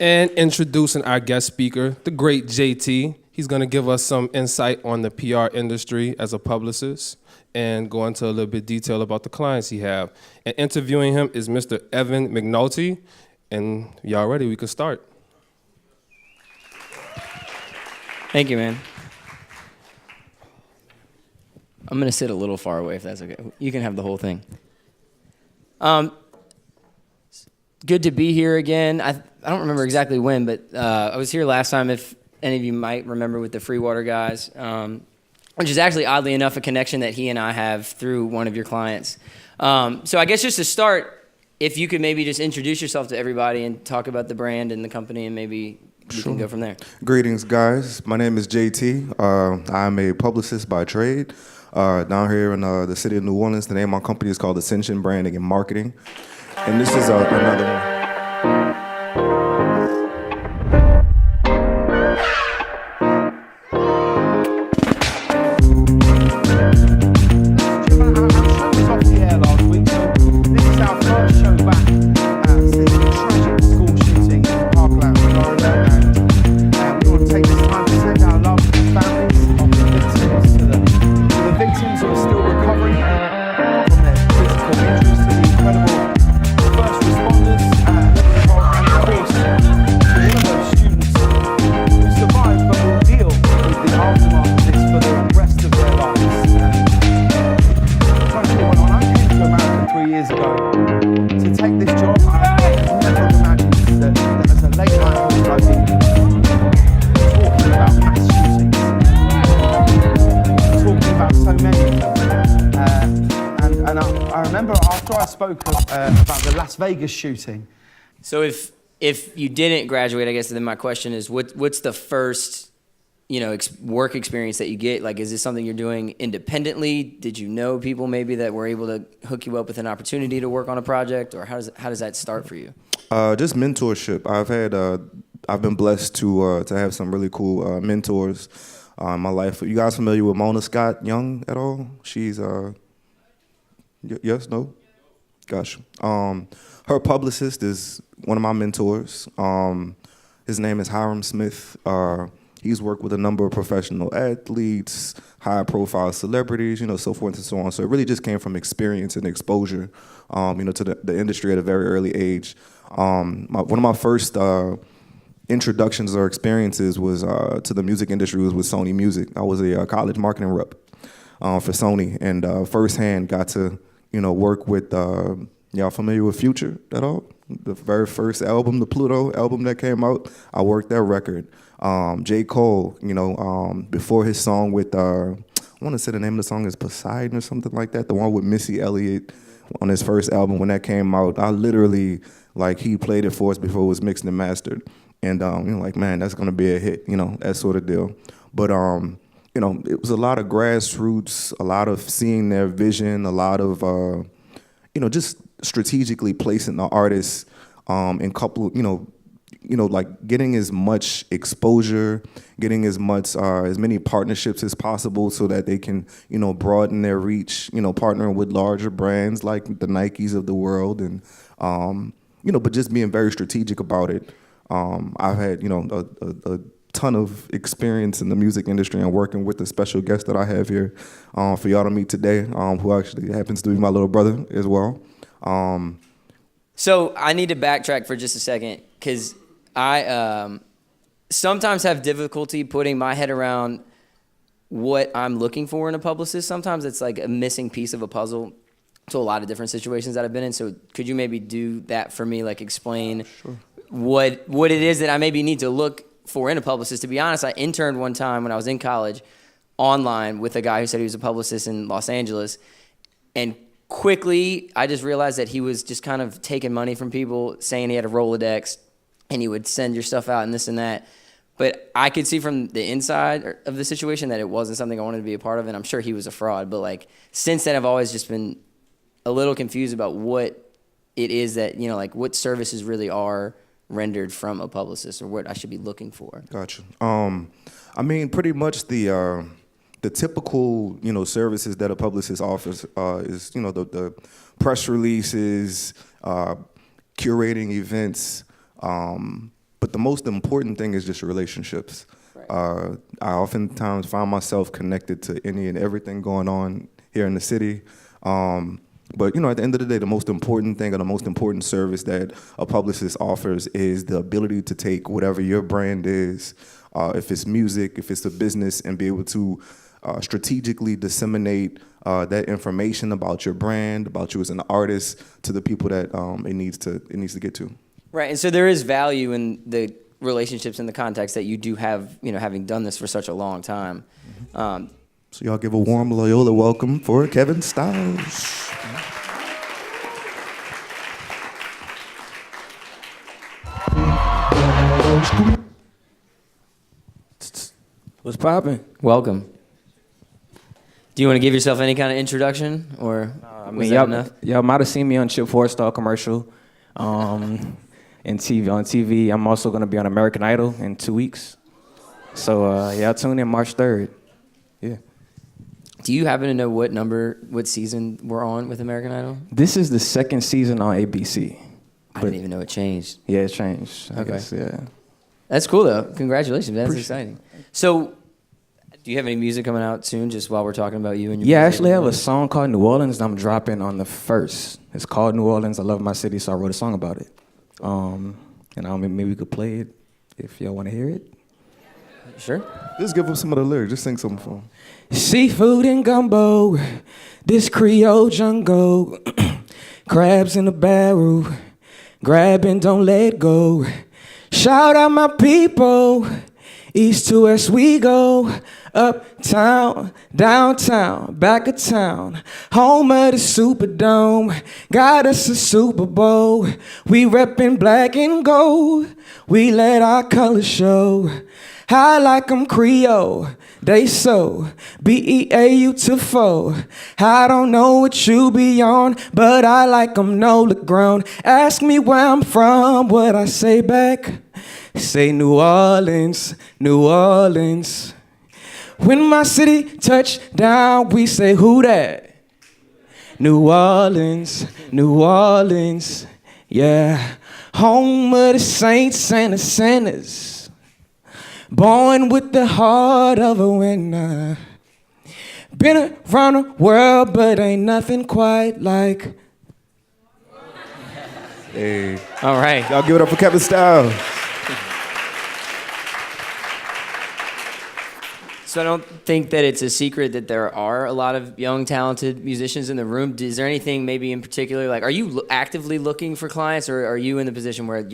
And introducing our guest speaker, the great JT. He's going to give us some insight on the PR industry as a publicist and go into a little bit detail about the clients he have. And interviewing him is Mr. Evan McNulty. And y'all ready? We can start. Thank you, man. I'm going to sit a little far away if that's okay. You can have the whole thing. Good to be here again. I don't remember exactly when, but I was here last time, if any of you might remember, with the Free Water guys, which is actually, oddly enough, a connection that he and I have through one of your clients. So I guess just to start, if you could maybe just introduce yourself to everybody and talk about the brand and the company, and maybe you can go from there. Greetings, guys. My name is JT. I'm a publicist by trade down here in the city of New Orleans. The name of my company is called Ascension Branding and Marketing. And this is another one. About the Las Vegas shooting. So if you didn't graduate, I guess then my question is, what's the first, work experience that you get? Like, is this something you're doing independently? Did you know people maybe that were able to hook you up with an opportunity to work on a project, or how does that start for you? Just mentorship. I've been blessed to have some really cool mentors in my life. You guys familiar with Mona Scott Young at all? She's yes, no. Gosh. Her publicist is one of my mentors. His name is Hiram Smith. He's worked with a number of professional athletes, high-profile celebrities, so forth and so on. So it really just came from experience and exposure, to the industry at a very early age. One of my first introductions or experiences was to the music industry was with Sony Music. I was a college marketing rep for Sony, and firsthand got to work with, y'all familiar with Future at all? The very first album, the Pluto album that came out, I worked that record. J. Cole, before his song with, I want to say the name of the song is Poseidon or something like that, the one with Missy Elliott on his first album when that came out. I literally, he played it for us before it was mixed and mastered. And, man, that's going to be a hit, that sort of deal. But, it was a lot of grassroots, a lot of seeing their vision, a lot of, just strategically placing the artists in couple, getting as much exposure, getting as many partnerships as possible so that they can, broaden their reach, partnering with larger brands like the Nikes of the world and, but just being very strategic about it. I've had, a ton of experience in the music industry and working with the special guest that I have here for y'all to meet today, who actually happens to be my little brother as well. So I need to backtrack for just a second, because I sometimes have difficulty putting my head around what I'm looking for in a publicist. Sometimes it's like a missing piece of a puzzle to a lot of different situations that I've been in. So could you maybe do that for me, explain what it is that I maybe need to look for in a publicist? To be honest, I interned one time when I was in college online with a guy who said he was a publicist in Los Angeles, and quickly I just realized that he was just kind of taking money from people, saying he had a Rolodex and he would send your stuff out and this and that. But I could see from the inside of the situation that it wasn't something I wanted to be a part of, and I'm sure he was a fraud. But since then, I've always just been a little confused about what it is that, like what services really are rendered from a publicist or what I should be looking for. Gotcha. I mean, pretty much the typical, services that a publicist offers is, the press releases, curating events, but the most important thing is just relationships. Right. I oftentimes find myself connected to any and everything going on here in the city. But at the end of the day, the most important thing or the most important service that a publicist offers is the ability to take whatever your brand is, if it's music, if it's a business, and be able to strategically disseminate that information about your brand, about you as an artist, to the people that it needs to get to. Right, and so there is value in the relationships and the contacts that you do have, having done this for such a long time. So y'all give a warm Loyola welcome for Kevin Styles. What's poppin'? Welcome. Do you want to give yourself any kind of introduction, or was that enough? Y'all might have seen me on Chip 4-Star commercial, and TV. On TV, I'm also going to be on American Idol in 2 weeks. So y'all tune in March 3rd. Yeah. Do you happen to know what season we're on with American Idol? This is the second season on ABC. I didn't even know it changed. Yeah, it changed. I guess, yeah. That's cool though. Congratulations. That's exciting. So, do you have any music coming out soon? Just while we're talking about you and your. Yeah, I music? actually have a song called New Orleans that I'm dropping on the 1st. It's called New Orleans. I love my city, so I wrote a song about it. And maybe we could play it if y'all want to hear it. Sure. Just give them some of the lyrics. Just sing something for them. Seafood and gumbo, this Creole jungle, crabs in a barrel, grab and don't let go. Shout out my people, east to west we go, uptown, downtown, back of town, home of the Superdome, got us a Super Bowl. We reppin' black and gold, we let our colors show. I like 'em Creole, they so beautiful. I don't know what you be on, but I like 'em Nola grown. Ask me where I'm from, what I say back. Say New Orleans, New Orleans. When my city touch down, we say who that? New Orleans, New Orleans, yeah. Home of the saints and the sinners. Born with the heart of a winner. Been around the world, but ain't nothing quite like. Hey, All right. y'all give it up for Kevin Styles. So I don't think that it's a secret that there are a lot of young, talented musicians in the room. Is there anything maybe in particular, like, are you actively looking for clients, or are you in the position where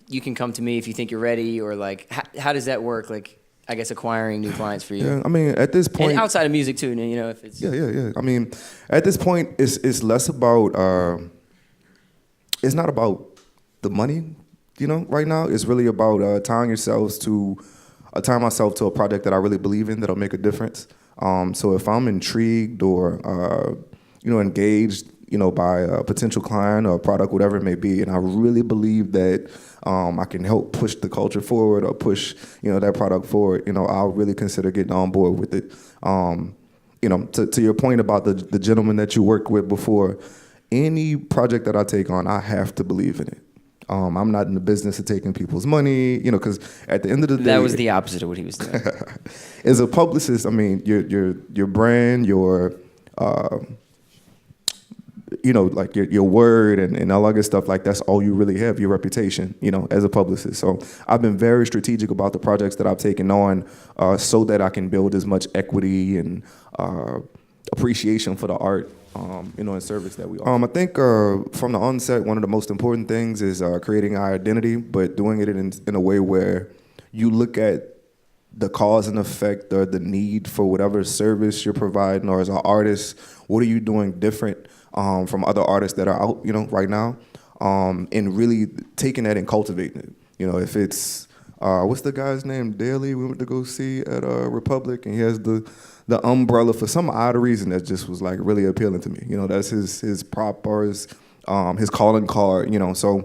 you can come to me if you think you're ready, or like, how does that work? Like, I guess acquiring new clients for you. Yeah, I mean, at this point, and outside of music too, if it's. Yeah. I mean, at this point, it's less about. It's not about the money, right now. It's really about tying myself to a project that I really believe in that'll make a difference. So if I'm intrigued or engaged, by a potential client or a product, whatever it may be, and I really believe that I can help push the culture forward or push, that product forward, I'll really consider getting on board with it. To your point about the gentleman that you worked with before, any project that I take on, I have to believe in it. I'm not in the business of taking people's money, because at the end of the day, that was the opposite of what he was doing. As a publicist, I mean, your brand, your like your word and all that good stuff, like that's all you really have, your reputation, as a publicist. So I've been very strategic about the projects that I've taken on, so that I can build as much equity and appreciation for the art, and service that we offer. I think from the onset, one of the most important things is creating our identity, but doing it in a way where you look at the cause and effect or the need for whatever service you're providing, or as an artist, what are you doing different from other artists that are out, right now, and really taking that and cultivating it. If it's what's the guy's name? Daly. We went to go see at Republic, and he has the umbrella for some odd reason that just was like really appealing to me. You know, that's his prop or his calling card. You know, so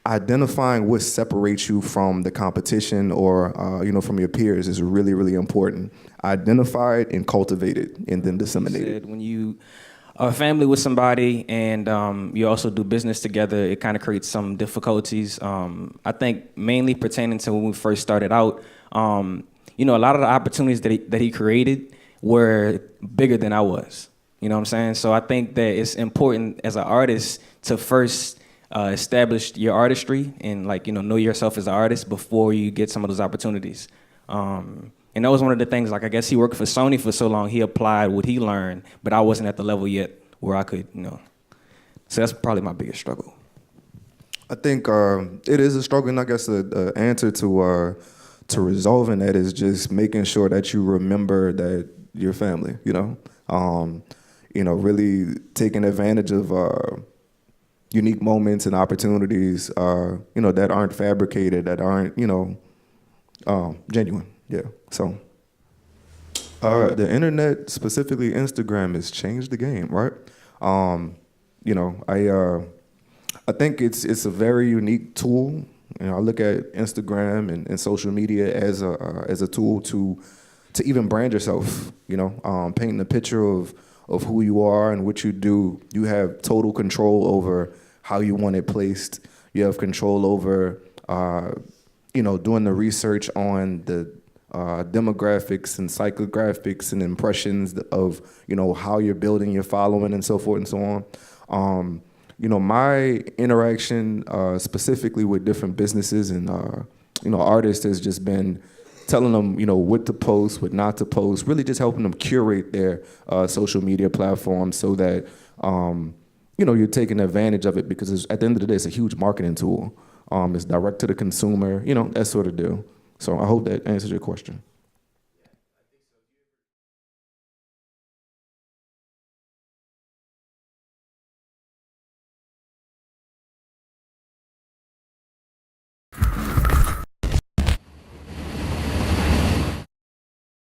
identifying what separates you from the competition or from your peers is really, really important. Identify it and cultivate it, and then disseminate it. When you are a family with somebody and you also do business together, it kind of creates some difficulties. I think mainly pertaining to when we first started out, a lot of the opportunities that he created were bigger than I was. You know what I'm saying? So I think that it's important as an artist to first establish your artistry and know yourself as an artist before you get some of those opportunities. And that was one of the things, I guess he worked for Sony for so long, he applied what he learned, but I wasn't at the level yet where I could, So that's probably my biggest struggle. I think it is a struggle, and I guess the answer to resolving that is just making sure that you remember that you're family, really taking advantage of unique moments and opportunities, that aren't fabricated, that aren't, genuine. Yeah. So, the internet, specifically Instagram, has changed the game, right? I think it's a very unique tool. I look at Instagram and social media as a tool to even brand yourself. Painting a picture of who you are and what you do. You have total control over how you want it placed. You have control over, doing the research on the demographics and psychographics and impressions of, how you're building your following and so forth and so on. My interaction specifically with different businesses and, artists has just been telling them, what to post, what not to post, really just helping them curate their social media platforms so that, you're taking advantage of it because at the end of the day, it's a huge marketing tool. It's direct to the consumer, that sort of deal. So I hope that answers your question.